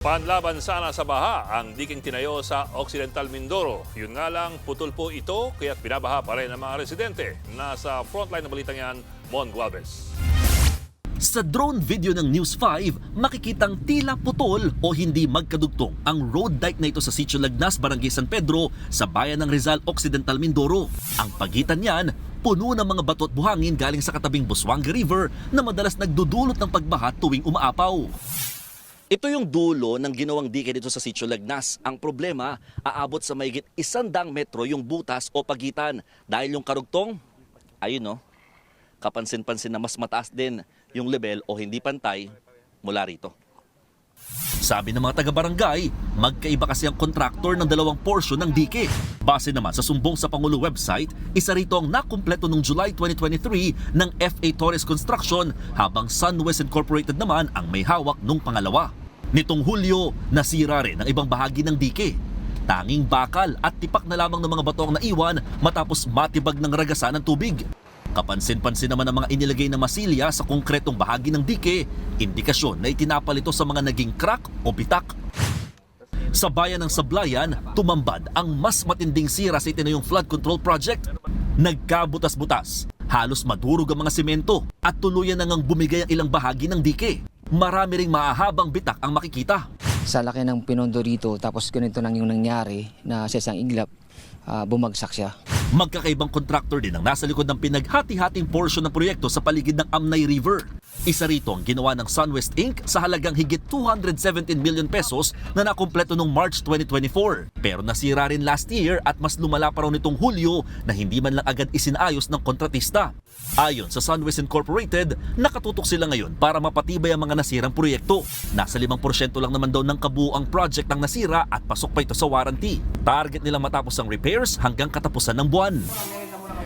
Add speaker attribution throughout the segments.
Speaker 1: Panlaban sana sa baha ang diking tinayo sa Occidental Mindoro. Yun nga lang, putol po ito kaya't binabaha pa rin ang mga residente. Nasa frontline ng balitang yan, Mon Gualvez.
Speaker 2: Sa drone video ng News 5, makikitang tila putol o hindi magkadugtong ang road dike na ito sa Sitio Lagnas, Barangay San Pedro, sa bayan ng Rizal, Occidental Mindoro. Ang pagitan niyan, puno ng mga bato at buhangin galing sa katabing Busuanga River na madalas nagdudulot ng pagbaha tuwing umaapaw. Ito yung dulo ng ginawang dike dito sa Sitio Lagnas. Ang problema, aabot sa mahigit 100 metro yung butas o pagitan. Dahil yung karugtong, ayun no, kapansin-pansin na mas mataas din yung level o hindi pantay mula rito. Sabi ng mga taga-barangay, magkaiba kasi ang kontraktor ng dalawang porsyon ng dike. Base naman sa sumbong sa Pangulo website, isa rito ang nakumpleto noong July 2023 ng FA Torres Construction habang Sunwest Incorporated naman ang may hawak nung pangalawa. Nitong Hulyo, nasira rin ang ibang bahagi ng dike. Tanging bakal at tipak na lamang ng mga bato ang naiwan matapos matibag ng ragasan ng tubig. Kapansin-pansin naman ang mga inilagay na masilya sa konkretong bahagi ng dike, indikasyon na itinapal ito sa mga naging crack o bitak. Sa bayan ng Sablayan, tumambad ang mas matinding sira sa itinayong flood control project. Nagkabutas-butas, halos madurog ang mga simento at tuluyan na ngang bumigay ang ilang bahagi ng dike. Marami ring mahahabang bitak ang makikita.
Speaker 3: Sa laki ng pinondo rito, tapos ganito nang yung nangyari na sa isang iglap, bumagsak siya.
Speaker 2: Magkakaibang kontraktor din ang nasa likod ng pinaghati-hating porsyon ng proyekto sa paligid ng Amnay River. Isa rito ang ginawa ng Sunwest Inc. sa halagang higit 217 million pesos na nakumpleto noong March 2024. Pero nasira rin last year at mas lumala pa raw nitong Hulyo na hindi man lang agad isinayos ng kontratista. Ayon sa Sunwest Incorporated, nakatutok sila ngayon para mapatibay ang mga nasirang proyekto. Nasa 5% lang naman daw ng kabuuang project ang nasira at pasok pa ito sa warranty. Target nilang matapos ang repairs hanggang katapusan ng buwan.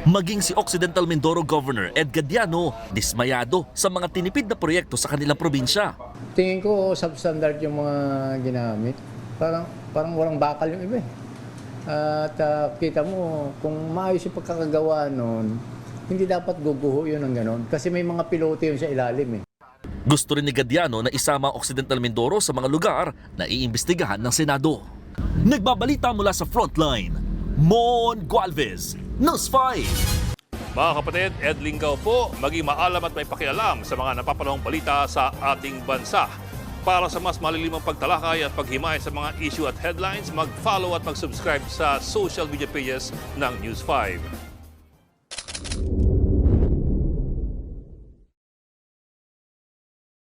Speaker 2: Maging si Occidental Mindoro Governor Ed Gadiano, dismayado sa mga tinipid na proyekto sa kanilang probinsya.
Speaker 4: Tingin ko substandard yung mga ginamit. Parang walang bakal yung iba eh. At kita mo, kung maayos yung pagkakagawa noon, hindi dapat guguho yun ng ganon. Kasi may mga pilote yun sa ilalim eh.
Speaker 2: Gusto rin ni Gadiano na isama ang Occidental Mindoro sa mga lugar na iimbestigahan ng Senado. Nagbabalita mula sa Frontline, Mon Gualvez, News 5.
Speaker 1: Mga kapatid, Ed Lingaw po, maging maalam at may pakialam sa mga napapanahong balita sa ating bansa. Para sa mas malilimang pagtalakay at paghimay sa mga issue at headlines, mag-follow at mag-subscribe sa social media pages ng News 5.